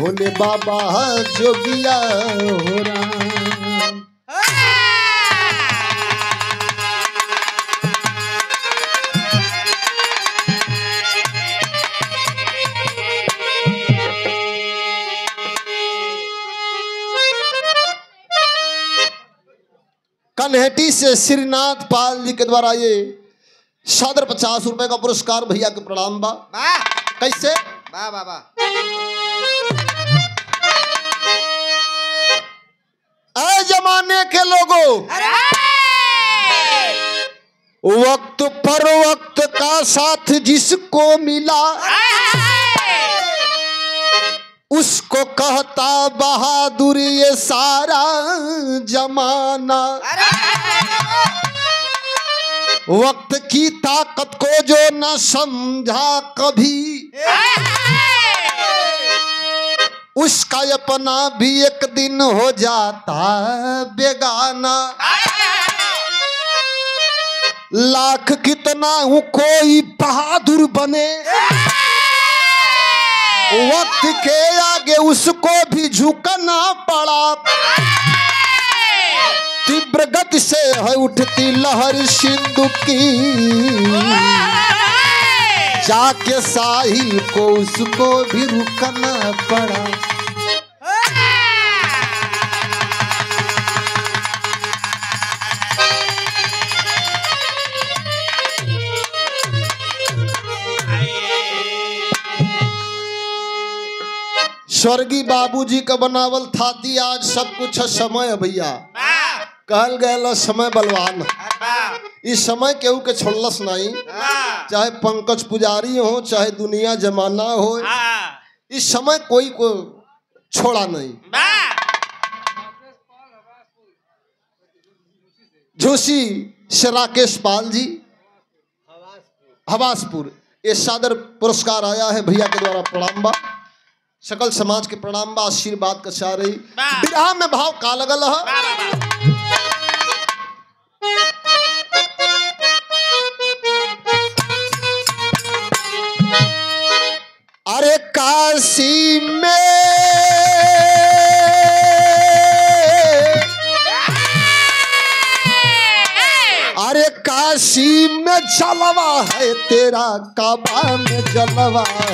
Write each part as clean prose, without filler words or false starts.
भोले बाबा जोगिया हो राम। कन्हेटी से श्रीनाथ पाल जी के द्वारा ये सादर 50 रुपए का पुरस्कार भैया के प्रणाम बा। कैसे वाह वाह वाह। ऐ जमाने के लोगों, वक्त पर वक्त का साथ जिसको मिला उसको कहता बहादुर ये सारा जमाना। वक्त की ताकत को जो न समझा कभी उसका अपना भी एक दिन हो जाता बेगाना। लाख कितना हूं कोई बहादुर बने, वक्त के आगे उसको भी झुकना पड़ा। तीव्र गति से है उठती लहर सिंधु की, जाके साहिल को उसको भी रुकना पड़ा। स्वर्गीय बाबूजी का बनावल थाती आज सब कुछ है समय है भैया। कहल गया समय बलवान, इस समय केहू के छोड़लस नहीं, चाहे पंकज पुजारी हो चाहे दुनिया जमाना हो, इस समय कोई को छोड़ा नहीं। जोशी से राकेश पाल जी हवासपुर, ये सादर पुरस्कार आया है भैया के द्वारा प्रणाम बा। सकल समाज के प्रणाम बा, आशीर्वाद का चाह रही। विरह में भाव का लगल है। अरे काशी में अरे काशी में जलवा है तेरा, काबा में जलवा है।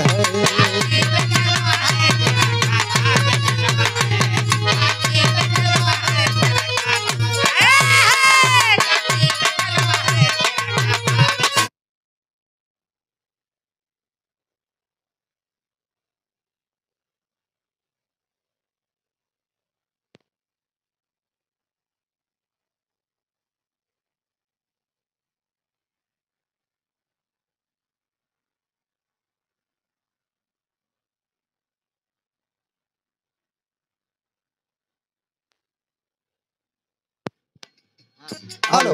हेलो,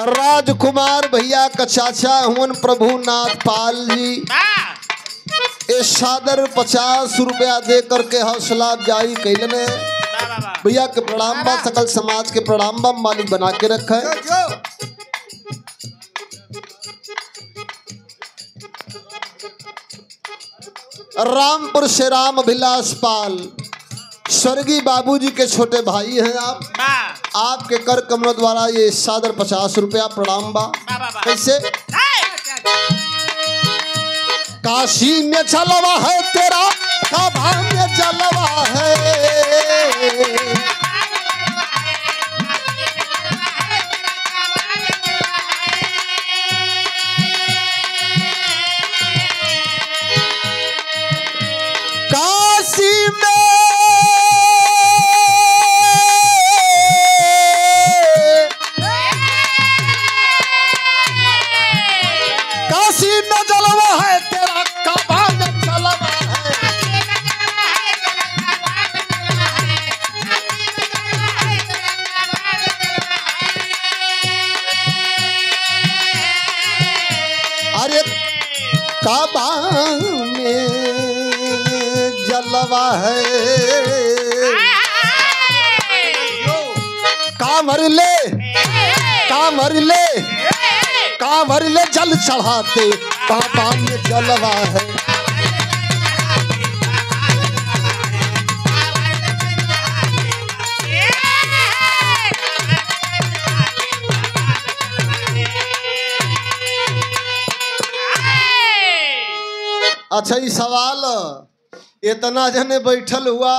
राजकुमार भैया का चाचा हुन प्रभुनाथ पाल जी, ये सादर 50 रुपया दे करके हौसला अफजाई कैलने। भैया के प्रणाम बा, सकल समाज के प्रणाम बा, मालिक बना के रखे। रामपुर से राम अभिलाष पाल, स्वर्गीय बाबूजी के छोटे भाई हैं आप। आपके कर कमलों द्वारा ये सादर 50 रुपया प्रणाम बा। कैसे काशी में जलवा है तेरा, काबा में जलवा है। काशी में जलवा है तेरा, काबा में जलवा है। अरे काबा में जलवा है। कांवर ले कांवर ले कांवर ले जल चढ़ाते, काबा में जलवा है। अच्छा ये सवाल इतना जने बैठल हुआ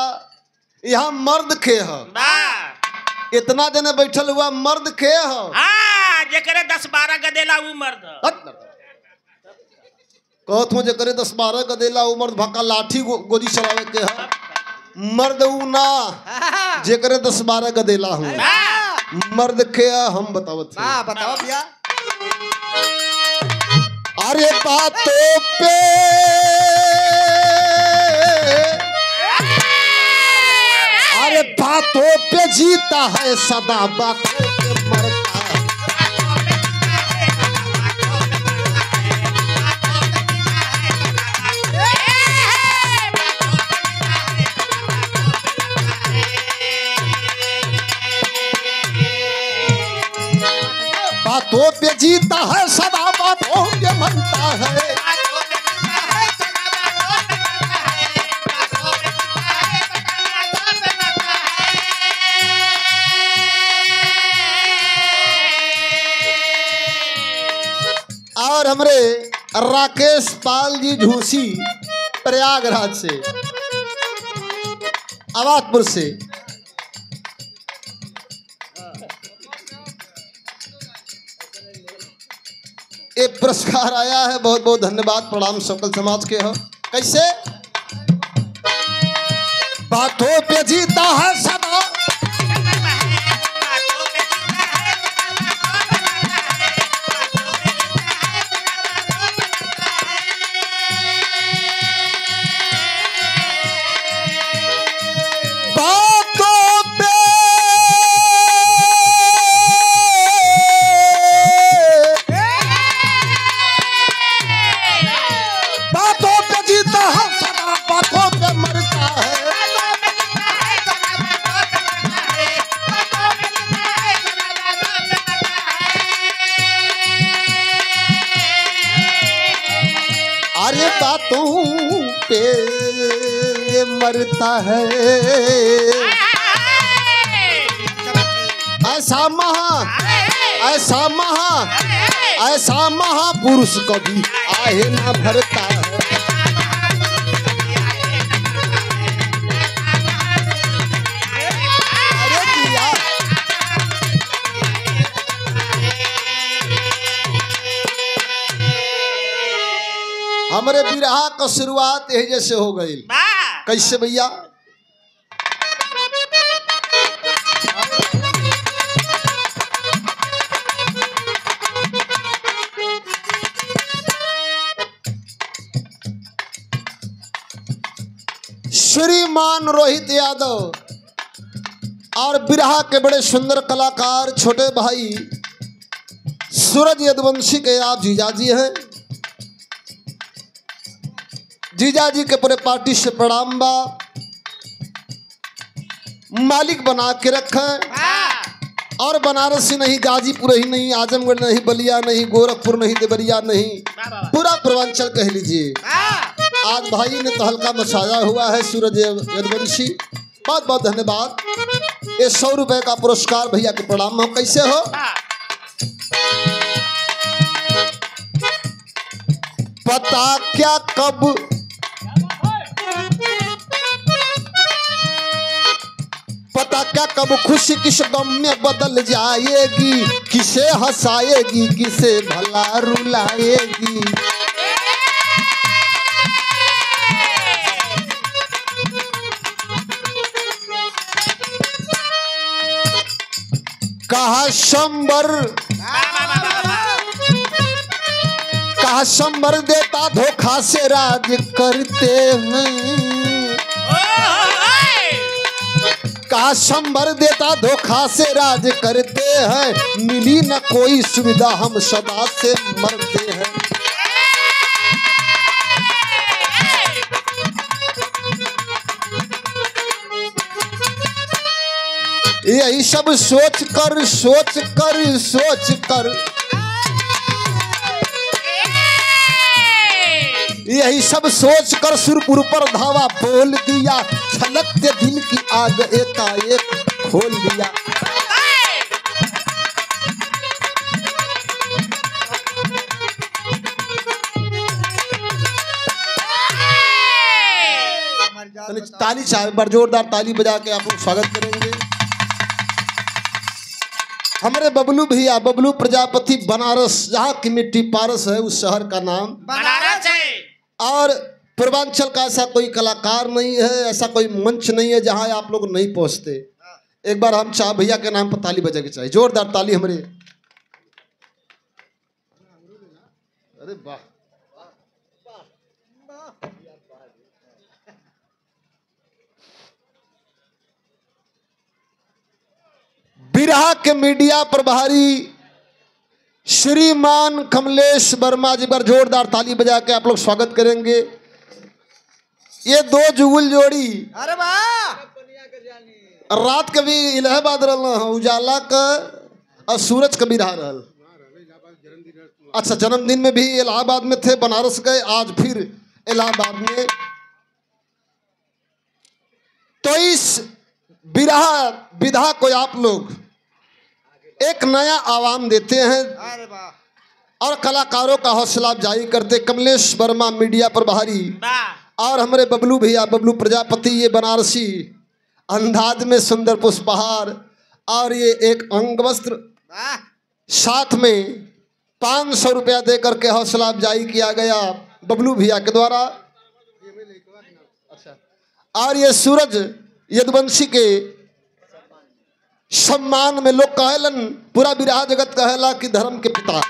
यहाँ मर्द के हो इतना जने बैठल हुआ मर्द के हो जेकरे 10-12 गदेला उ मर्द कहत हूँ जेकरे 10-12 गदेला उ मर्द भक्का लाठी गोदी चलावे के है मर्द उ ना जेकरे 10-12 गदेला हूँ मर्द के हम बतावत बताओ भैया। अरे बातों पे अरे बातों पे जीता है सदा बातों पे मरता है। बातों पे जीता है सदा बातों पे मरता है। और हमरे राकेश पाल जी झूसी प्रयागराज से आबादपुर से एक पुरस्कार आया है बहुत बहुत धन्यवाद प्रणाम सकल समाज के हो। कैसे बातों पे जीता है सदा बातों पे मरता है। ऐसा महापुरुष कभी आहे ना भरता है। अरे दिया हमरे बिरहा का शुरुआत यही जैसे हो गई। कैसे भैया श्रीमान रोहित यादव और बिरहा के बड़े सुंदर कलाकार छोटे भाई सूरज यदुवंशी के आप जीजाजी हैं। जीजाजी के पूरे पार्टी से प्रणाम बा। मालिक बना के रखे और बनारस ही नहीं गाजीपुर ही नहीं आजमगढ़ नहीं बलिया नहीं गोरखपुर नहीं देवरिया नहीं पूरा पूर्वांचल कह लीजिए। आज भाई ने तहलका मचाया हुआ है सूरज यदुवंशी बहुत बहुत धन्यवाद। ये 100 रुपए का पुरस्कार भैया के प्रणाम हो। कैसे हो पता क्या कब पता क्या कब खुशी किस गम में बदल जाएगी किसे हंसाएगी किसे भला रुलाएगी। कहा शंबर देता धोखा से राज करते हैं। कहा शंबर देता धोखा से राज करते हैं। मिली न कोई सुविधा हम सदा से मरते हैं। यही सब सोच कर यही सब सोच कर सुरपुर पर धावा बोल दिया। छलकते दिल की आग एकाएक खोल दिया। हमारे ताली चाहे बार जोरदार ताली बजा के आप लोग स्वागत करेंगे हमारे बबलू भैया, बबलू प्रजापति, बनारस, जहाँ की मिट्टी पारस है उस शहर का नाम बनारस है। और पूर्वांचल का ऐसा कोई कलाकार नहीं है, ऐसा कोई मंच नहीं है जहाँ आप लोग नहीं पहुँचते। एक बार हम चाह भैया के नाम पर ताली बजा के चाहिए, जोरदार ताली हमारे। अरे वाह, बिरहा के मीडिया प्रभारी श्रीमान कमलेश वर्मा जी पर जोरदार ताली बजा के आप लोग स्वागत करेंगे। ये दो जुगुल जोड़ी, अरे वाह, रात कभी इलाहाबाद रहना उजाला का और सूरज कभी रहा रहल। अच्छा, जन्मदिन में भी इलाहाबाद में थे, बनारस गए, आज फिर इलाहाबाद में। तो इस बिरहा विधा को आप लोग एक नया आवाम देते हैं अरे वाह, और कलाकारों का हौसला अफजाई करते। कमलेश वर्मा मीडिया प्रभारी और हमारे बबलू भैया, बबलू प्रजापति, ये बनारसी अंदाज में सुंदर पुष्पहार और ये एक अंग वस्त्र, वाह, साथ में 500 रुपया दे करके हौसला अफजाई किया गया बबलू भैया के द्वारा। और ये सूरज यदुवंशी के सम्मान में लोग कहलन, पूरा बिरहा जगत कहेला कि धर्म के पिता।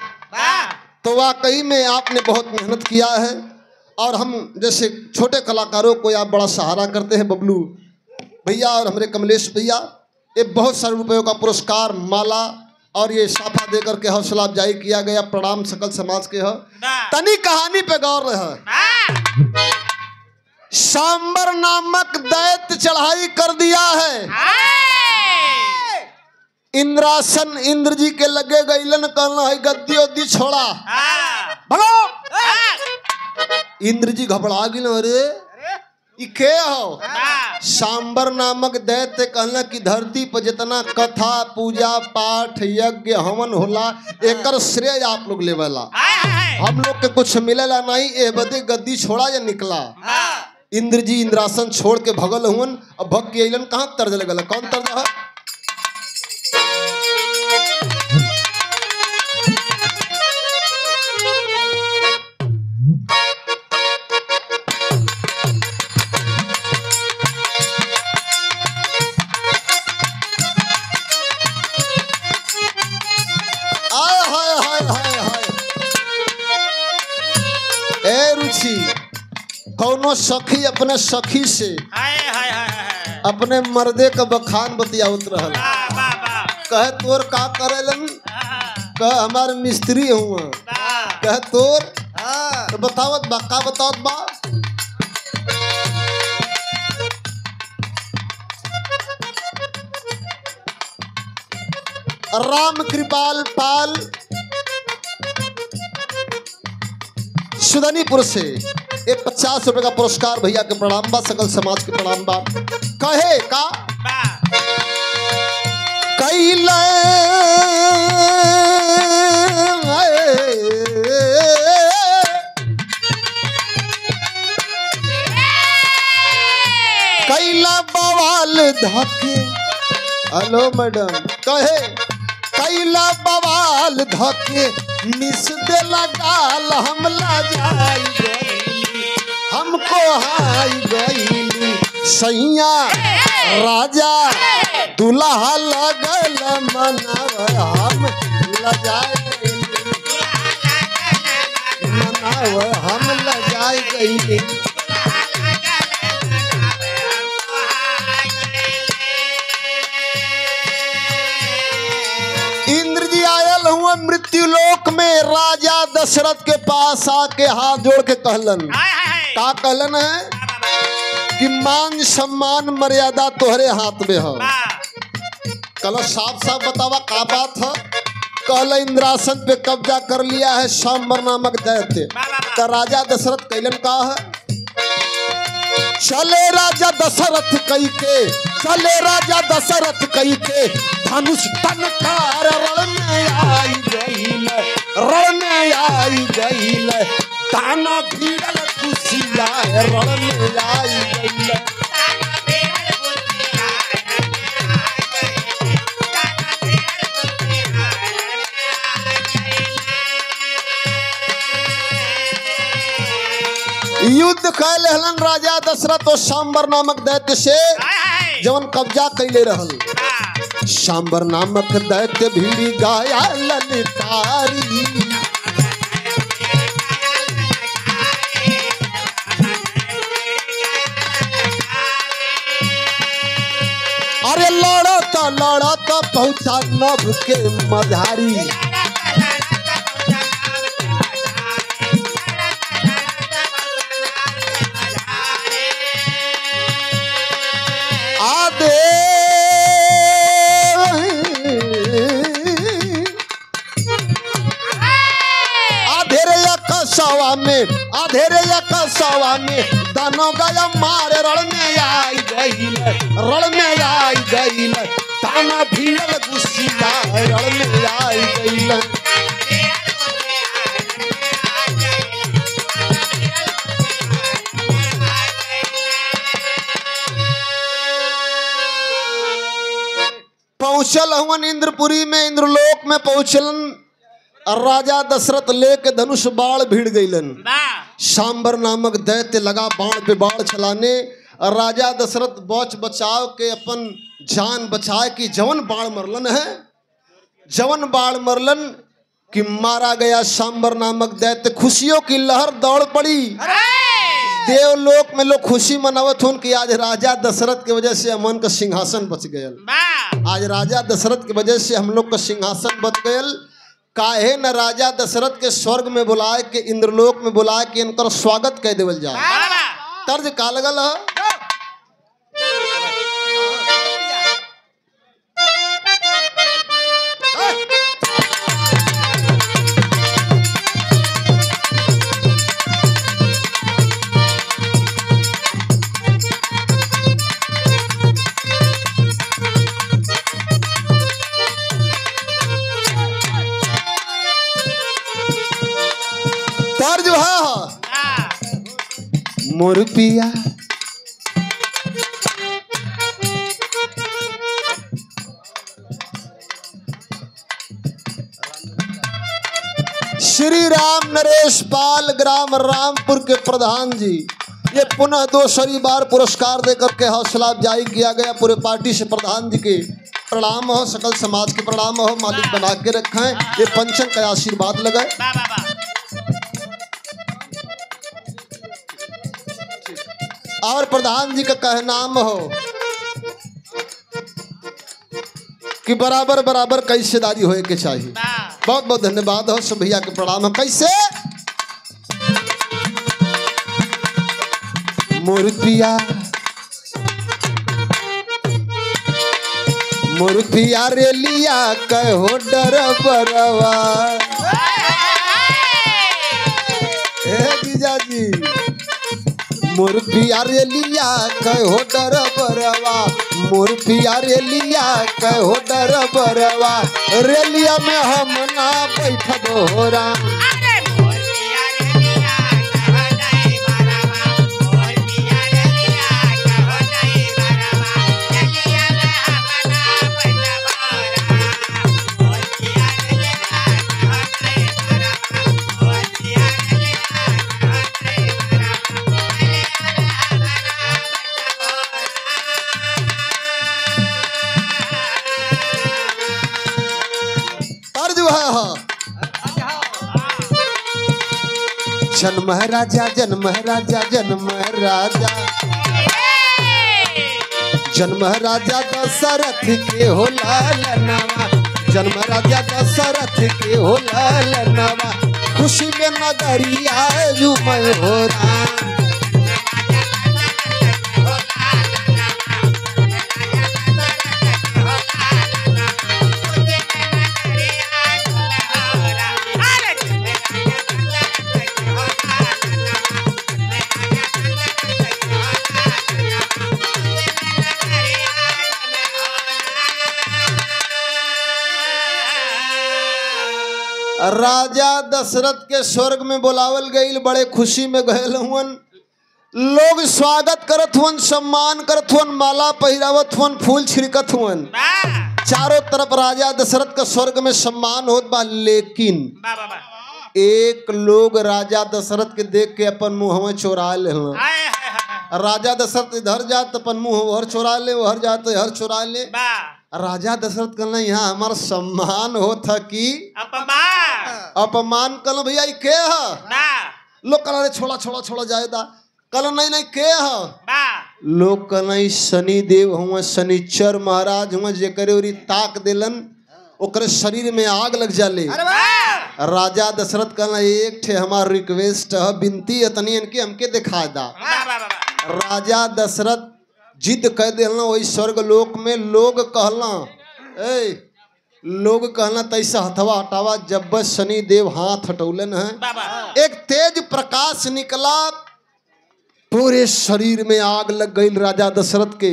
तो वाकई में आपने बहुत मेहनत किया है और हम जैसे छोटे कलाकारों को आप बड़ा सहारा करते हैं। बबलू भैया और हमारे कमलेश भैया, ये बहुत सारे रुपयों का पुरस्कार, माला और ये साफा देकर के हौसला अफजाई किया गया। प्रणाम सकल समाज के हो। तनी कहानी पे गौर रहे। सांबर नामक दैत्य चढ़ाई कर दिया है, इंद्रासन इंद्र जी के लगे गईलन, कहना है गद्दी उद्दी छोड़ा भगो। इंद्र जी घबरा गिन, अरे ई के हो? सांबर नामक दैत्य कहना कि धरती पर जितना कथा पूजा पाठ यज्ञ हवन होला एकर श्रेय आप लोग लेवला, हम लोग के कुछ मिलेला नहीं, ए बदे गद्दी छोड़ा या निकला। इंद्र जी इंद्रासन छोड़ के भगल हुन, अब भग के अइलन कहाँ तर्ज लगल, कौन तर्ज है? कौनो सखी अपने सखी से अपने मर्दे का बखान बतियावत रहल, कहे तोर का करेलन, कह हमारे मिस्त्री हुआ, कहे तोर तो बतावत बा, का बतावत बा? राम कृपाल पाल सुदनीपुर से एक 50 रुपए का पुरस्कार भैया के प्रणाम बा, सकल समाज के प्रणाम बा। कहे का कैला कैला बवाल धके, हेलो मैडम, कहे कैला बवाल धके मिस देला गाल, हमला जाई गईली, हमको हाई गईली, सैया राजा दुल्हा लगल मनाव, हम लजाए मनाव, हम लजाए गईली। इंद्र जी आयल हुआ मृत्यु लोक में, राजा दशरथ के पास आके हाथ जोड़ के कहलन, का कहलन है कि मान सम्मान मर्यादा तोहरे हाथ में हो। कल साफ साफ बतावा का बात है? कल इंद्रासन पे कब्जा कर लिया है सांबर नामक दैत्य। तो राजा दशरथ कैलन का है, चले राजा दशरथ कई के, चले राजा दशरथ कई के, धनुष टनकार रण में आई गईल, रण में आई गईल, ताना भिड़ल खुशिया रण में आई गईल। कह लेहलन राजा दशरथ तो सांबर नामक दैत्य से जवन कब्जा कैले रहल। सांबर नामक दैत्य भीड़ी गाया ललकारी। अरे लड़ता पहुंचा नभ के मझारी। आधेरे सवा में दानो गया मारे रण में आई गईल ताना भीड़ गुस्सिया रण में आई गईल। पहुंचल हवन इंद्रपुरी में, इंद्रलोक में पहुंचलन। राजा दशरथ लेके धनुष बाण भिड़ गईलन। सांबर नामक दैत्य लगा बाण पे बाण चलाने। राजा दशरथ बच बचाव के अपन जान बचाए कि जवन बाण मरलन है, जवन बाण मरलन कि मारा गया सांबर नामक दैत्य। खुशियों की लहर दौड़ पड़ी। देवलोक में लोग खुशी मनावत हों कि आज राजा दशरथ की वजह से हमन का सिंहासन बच गयल। आज राजा दशरथ की वजह से हम लोग का सिंहासन बच गयल। काहे न राजा दशरथ के स्वर्ग में बुलाए के इंद्रलोक में बुलाए के इनकर स्वागत कह देवल जाए। तर्ज का लगल है। तर्ज है मोर पिया श्री राम नरेश पाल ग्राम रामपुर के प्रधान जी, ये पुनः दूसरी बार पुरस्कार देकर के हौसला अफजाई किया गया। पूरे पार्टी से प्रधान जी के प्रणाम हो, सकल समाज के प्रणाम हो। मालिक बना के रखें, ये पंचन का आशीर्वाद लगाए। और प्रधान जी का कहनाम हो कि बराबर बराबर कई हिस्सेदारी होए के चाहिए। बहुत बहुत धन्यवाद हो सब भैया के प्रणाम है। कैसे मोर पिया रे लिया कहो डर बरवा। जीजा जी मोर पिया रे लिया कहो डर बरवा। मोर पिया रे लिया कहो डर बरवा। रेलिया में हम ना बैठब होरा। जन्म राजा जन्म राजा जन्म राजा जन्म राजा दशरथ के हो लालनावा। जन्म राजा दशरथ के हो लालनावा। खुशी में नगरिया झूमय हो राम। राजा दशरथ के स्वर्ग में बुलावल गई, बड़े खुशी में गए हुन। लोग स्वागत करत हुन, सम्मान करत हुन, माला पहिरावत हुन, फूल छिड़कत हुन। चारों तरफ राजा दशरथ का स्वर्ग में सम्मान होत बा। लेकिन एक लोग राजा दशरथ के देख के अपन मुंह चोरा ले हाय हाय हाय राजा दशरथ इधर जात अपन मुंह उधर चोरा ले उधर जात इधर चोरा ले बा राजा दशरथ कहना यहाँ हमारा सम्मान होता कि अपमान अपमान कल भैया ई के है बा लोग कहला रे छोड़ा छोड़ा छोड़ा जाएदा कल नहीं नहीं के है बा लोग कहना ई शनि देव हुआ शनिचर महाराज हुआ जेकरे ओरी ताक देलन ओकरे शरीर में आग लग जाले अरे वाह राजा दशरथ कहना एक ठे हमार रिक्वेस्ट है विनती है तनी इनके हमके दिखा दा बा बा बा राजा दशरथ जिद कह देना वही स्वर्ग लोक में लोग कहला ए लोग कहना तैसा हथवा हटावा जब बस शनि देव हाथ हटौलन है बा बा एक तेज प्रकाश निकला पूरे शरीर में आग लग गई राजा दशरथ के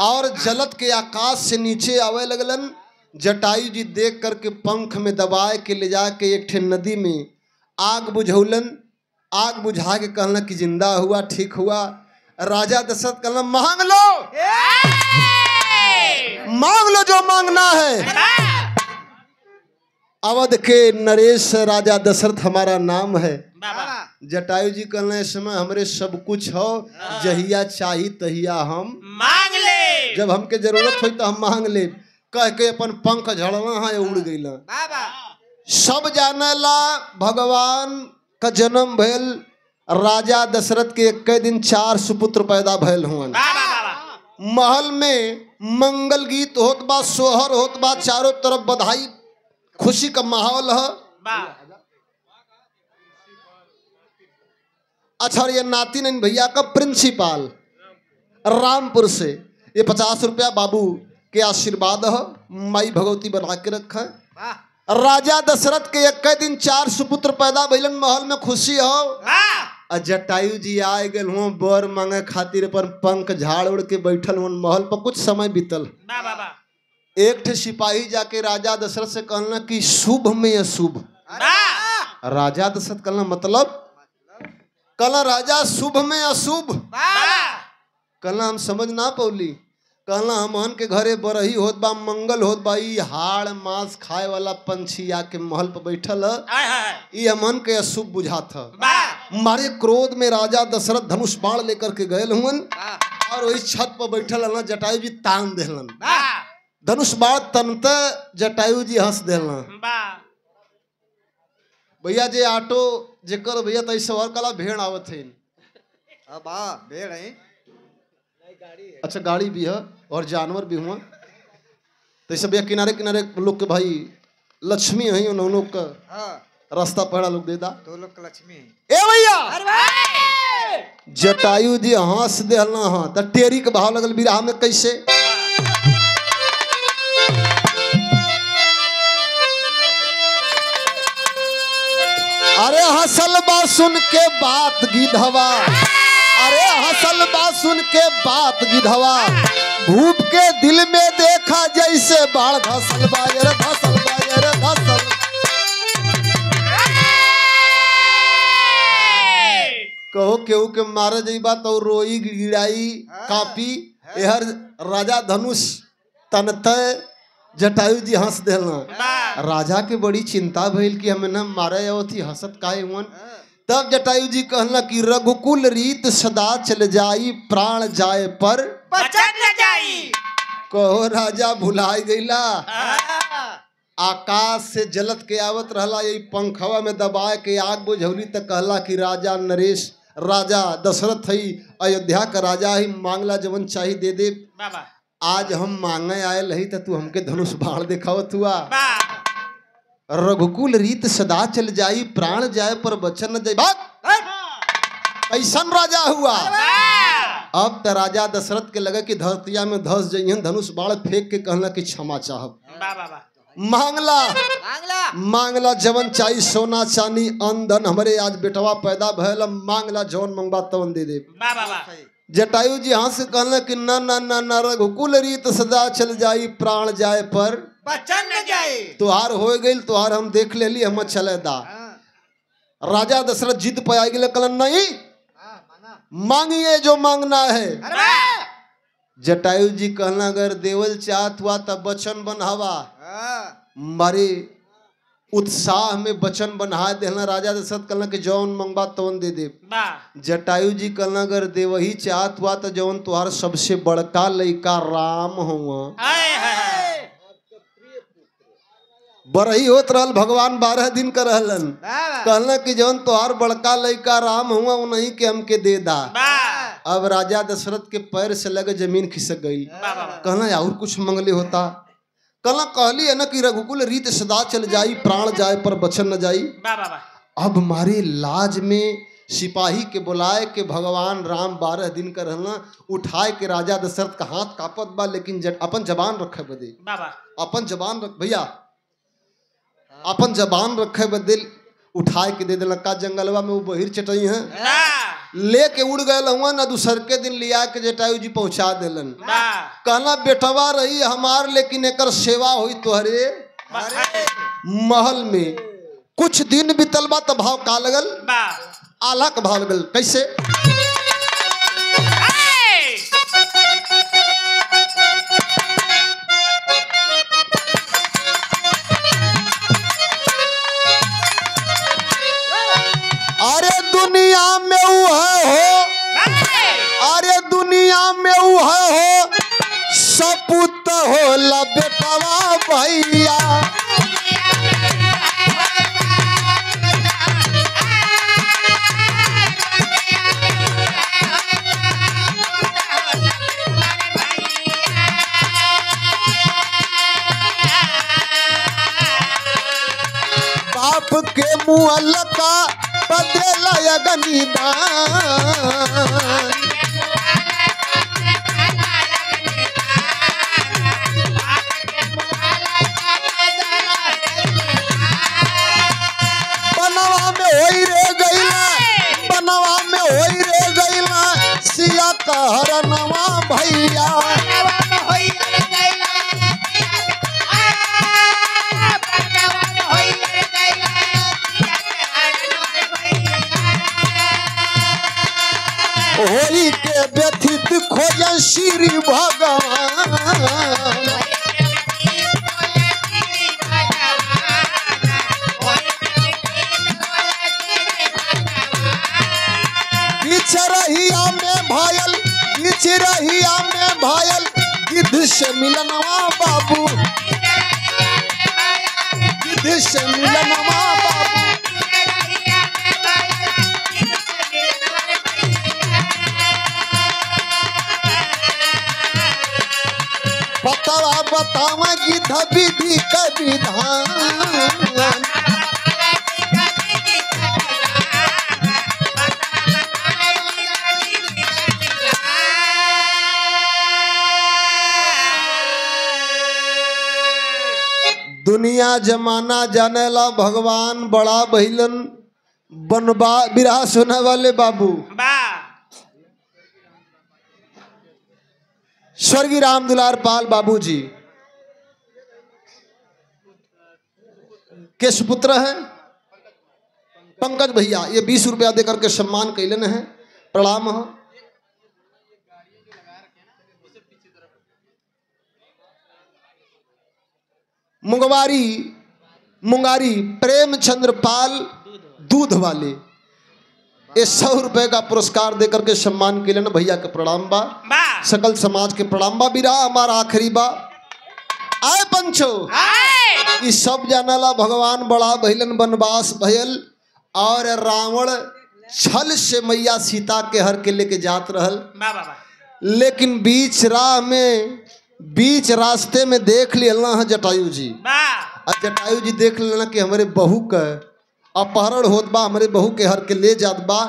और जलत के आकाश से नीचे आवे लगलन जटायु जी देख करके पंख में दबाए के ले जाके एक ठे नदी में आग बुझौलन आग बुझा के कहना कि जिंदा हुआ ठीक हुआ राजा दशरथ कहना मांग लो जो मांगना है अवध के नरेश राजा दशरथ हमारा नाम है जटायु जी कहना इस समय हमरे सब कुछ हो जहिया चाही तहिया हम मांग ले जब हमके जरूरत हुई तो हम मांग ले कह के अपन पंख झड़ना है उड़ गईला बाबा सब जानेला भगवान का जन्म भइल राजा दशरथ के एक दिन 4 सुपुत्र पैदा भइल हुआ बा बा बा महल में मंगल गीत होत बा सोहर होत बा चारों तरफ बधाई खुशी का माहौल है बा अच्छा ये नातिन भैया का प्रिंसिपाल रामपुर से ये 50 रुपया बाबू के आशीर्वाद है माई भगवती बना के रखा वाह राजा दशरथ के एक दिन 4 सुपुत्र पैदा भइलन महल में खुशी हो बा जटायु जी आए गए हुआ बर मांगे खातिर पर पंख झाड़ उड़ के बैठल हुआ महल पर कुछ समय बीतल बा बा बा एक ठे सिपाही जाके राजा दशरथ से कहना कि शुभ में अशुभ बा राजा दशरथ कहना मतलब कहना राजा शुभ में अशुभ बा कहना हम समझ ना पौली कहना हमहन के घरे बरही होत बा मंगल होत बा ई हाड़ मांस खाए वाला पंछी आके महल पर बैठल है हाय हाय ई हमन के अशुभ बुझात है बा मारे क्रोध में राजा दशरथ धनुष बाण लेकर के गए हुन वाह और वही छत पर बैठल हलन जटायु जी तान देहलन बा धनुष बाण तनते जटायु जी हंस देहलन बा भैया जे ऑटो जेकर भैया तई सवार कला भेड़ आवत है अब आ भेड़ है अच्छा गाड़ी भी है और जानवर भी हुआ तो सब भैया किनारे किनारे लोग के भाई लक्ष्मी है उन लोग का हाँ रास्ता पहला लोग दे दा तो लोग का लक्ष्मी है ए भैया अरे वाह जटायु जी हंस देहलन हाँ त टेरी के भाव लगल बिरहा में कैसे अरे हसल बा सुन के बात गिधवा अरे हसल बा सुन के बात गिधवा भूप के दिल में देखा जैसे बाढ़ धसल बा ये रे धसल बा ये रे धसल कहो केहू के मारे जइबा तो रोई गिड़ाई कापी एहर राजा धनुष तनते जटायु जी हंस देलना राजा के बड़ी चिंता भइल कि हमें न मारे आवती हंसत काहे हुन तब जटायु जी कहला कि रघुकुल रीत सदा चल जाई प्राण जाए पर बचन न जाई कहो राजा भुलाए गईला आकाश से जलत के आवत रहला यही पंखवा में दबाए के आग बुझौली तक कहला कि राजा नरेश राजा दशरथ हई अयोध्या का राजा ही मांगला जवन चाही दे दे बाबा आज हम मांगे आयल हई त तू हमके धनुष बाण दिखावत हुआ बा रघुकुल रीत सदा चल जाई प्राण जाए पर बचन न जाई भाग ऐसन राजा हुआ अब त राजा दशरथ के लगे कि धरतिया में धस जइहन धनुष बाण फेंक के कहला कि क्षमा चाहब बा बा मांगला मांगला मांगला जवन चाही सोना चांदी अन्न धन हमरे आज बेटवा पैदा भयल मांगला जवन मंगबा तवन दे दे बा बा जटायु जी हंस कहला कि न न न न रघुकुल रीत सदा चल जाई प्राण जाए पर बचन न जाए तुहार हो गई तुहार हम देख लेली हम चले दा राजा दशरथ जिद पे आ गए कहलन नहीं मांगिए जो मांगना है अरे वाह जटायु जी कहना अगर देवल चाहत हुआ तब बचन बनहवा मारे उत्साह में वचन बनाए देहला। राजा दशरथ कहला कि जौन मंगबा तौन दे दे। जटायु जी कहला अगर देवही चाहत हुआ तो जौन तुहार सबसे बड़का लइका राम हुआ। बरही होत रहल भगवान 12 दिन का रहलन। कहला कि जौन तुहार बड़का लइका राम हुआ उन्हीं के हमके दे दा। अब राजा दशरथ के पैर से लगे जमीन खिसक गई। कहला और कुछ मंगले होता। कहला कहली है ना कि रघुकुल रीत सदा चल जाई, प्राण जाए पर बचन न जाई। अब मारे लाज में सिपाही के बुलाए के भगवान राम 12 दिन का रहना उठाए के राजा दशरथ का हाथ कापत बा, लेकिन अपन जबान रखे बदे, अपन जबान रख भैया, अपन जबान रखे बदे उठाए के दे देला। का जंगलवा में वो बहिर चटई है लेके उड़ गए हुआ ना। दूसर के दिन लिया के जटायु जी पहुंचा देलन। कहना बेटवा रही हमार, लेकिन एकर सेवा हुई तोहरे महल में। कुछ दिन बीतल बा तो भाव का लगल, आला का भाव लगल। कैसे? अरे दुनिया में अरे दुनिया में हो सपूत होला बेटवा भैया। बाप के मुँह लका बदला गनीदान। बनवा में होई रे गईला, बनवा में होई रे गईला सिया का हरनवा भैया। होई के व्यथित खोजन श्री भगवान। बिचरहिया में भायल, बिचरहिया में भायल गिद्ध से मिलनवा बाबू, गिद्ध से मिलनवा बाबू। बतावा बतावा गिद्ध विधि का विधान। दुनिया जमाना जानेला भगवान बड़ा बहिलन बनबा बिरहा सुने वाले बाबू। स्वर्गीय राम दुलार पाल बाबूजी के सुपुत्र हैं पंकज भैया। ये 20 रुपया देकर के सम्मान कैलन है, प्रणाम हो। मुंगारी प्रेमचंद्र पाल दूध वाले ये 100 रुपए का पुरस्कार देकर के सम्मान कैलन भैया के प्रणाम बा। सकल समाज के प्रणाम बा। बिरा हमारा आखिरी बा आए पंचो। ये सब जानला भगवान बड़ा भइलन वनवास भयल और रावण छल से मैया सीता के हर के लेके जात रहल। लेकिन बीच राह में बीच रास्ते में देख लिया है जटायु जी। और जटायु जी देख लेना कि हमारे बहू का अपहरण होत बा, हमारे बहू के हर के ले जात बा।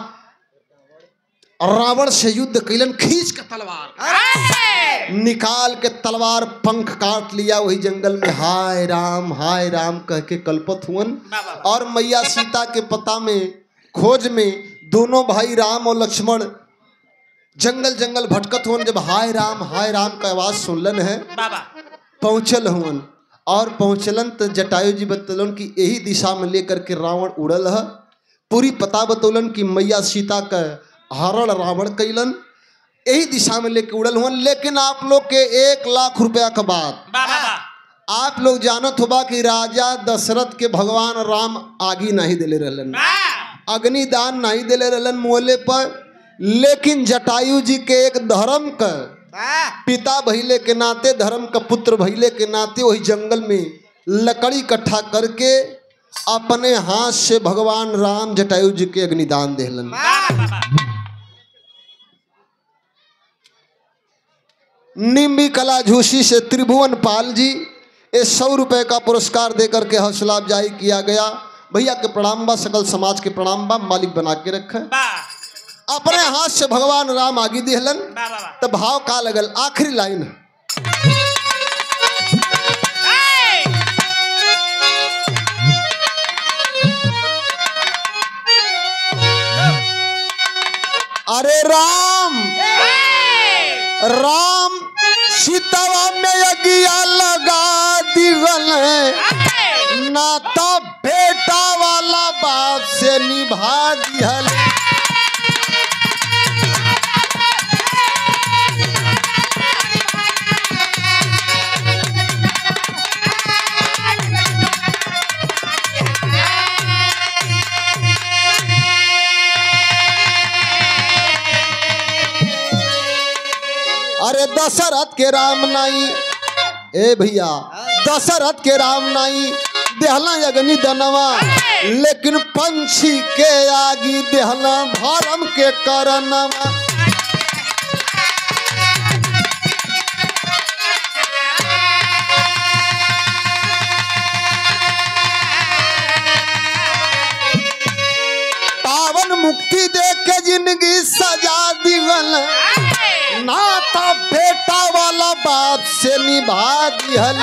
रावण से युद्ध कैलन, खींच के तलवार निकाल के तलवार पंख काट लिया। वही जंगल में हाय राम कह के कल्पत हुअन। और मैया सीता के पता में खोज में दोनों भाई राम और लक्ष्मण जंगल जंगल भटकत हुअन। जब हाय राम का आवाज सुनलन है पहुंचल हुअन और पहुंचलन तो जटायु जी बतौलन कि यही दिशा में लेकर के रावण उड़ल है। पूरी पता बतौलन कि मैया सीता का हरण रावण कैलन, यही दिशा में लेके उड़ल हुअन। लेकिन आप लोग के 1 लाख रुपया का बात आप लोग जानत होबा कि राजा दशरथ के भगवान राम आगी नहीं दिले रहलन, अग्निदान नहीं दिले रहलन मोले पर, लेकिन जटायु जी के एक धर्म का पिता भइले के नाते, धर्म का पुत्र भइले के नाते वही जंगल में लकड़ी इकट्ठा करके अपने हाथ से भगवान राम जटायु जी के अग्निदान देहलन। निम्बी कला झूसी से त्रिभुवन पाल जी 100 रुपए का पुरस्कार देकर के हौसला अफजाई किया गया। भैया के प्रणाम बा, सकल समाज के प्रणाम बा, मालिक बना के रखे। अपने हाथ से भगवान राम आगे दिहलन। तब भाव का लगल, आखिरी लाइन, अरे राम राम सीतावा में अगिया लगा दिगल, नाता बेटा वाला बाप से निभा दिहल। अरे दशरथ के राम नाई, ए भैया दशरथ के राम नाई देहला अग्नि दनवा, लेकिन पंछी के आगी देहला धर्म के करनवा। पावन मुक्ति दे के जिंदगी सजा दिगल, नाता बेटा वाला बात से निभा दिहल।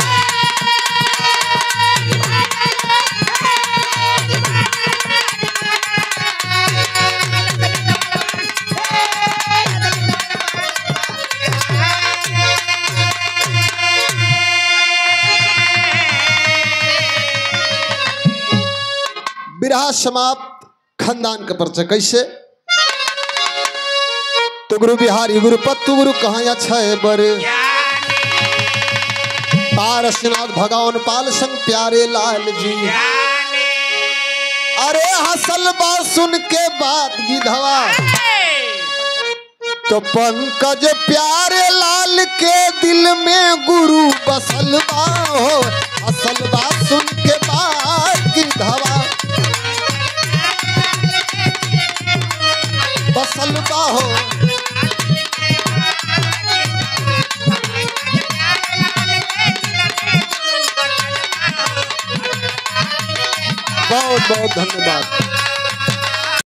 विरह समाप्त, खानदान का परिचय कैसे? तो गुरु बिहारी गुरु पत्तु गुरु कहाँ छे बर, पारसनाथ भगवान पाल संग प्यारे लाल जी। अरे हसल बात सुन के बात गिधवा, तो पंकज प्यारे लाल के दिल में गुरु बसल बा हो। हसल बात सुन के बात गिधवा बसल बा हो। बहुत बहुत धन्यवाद।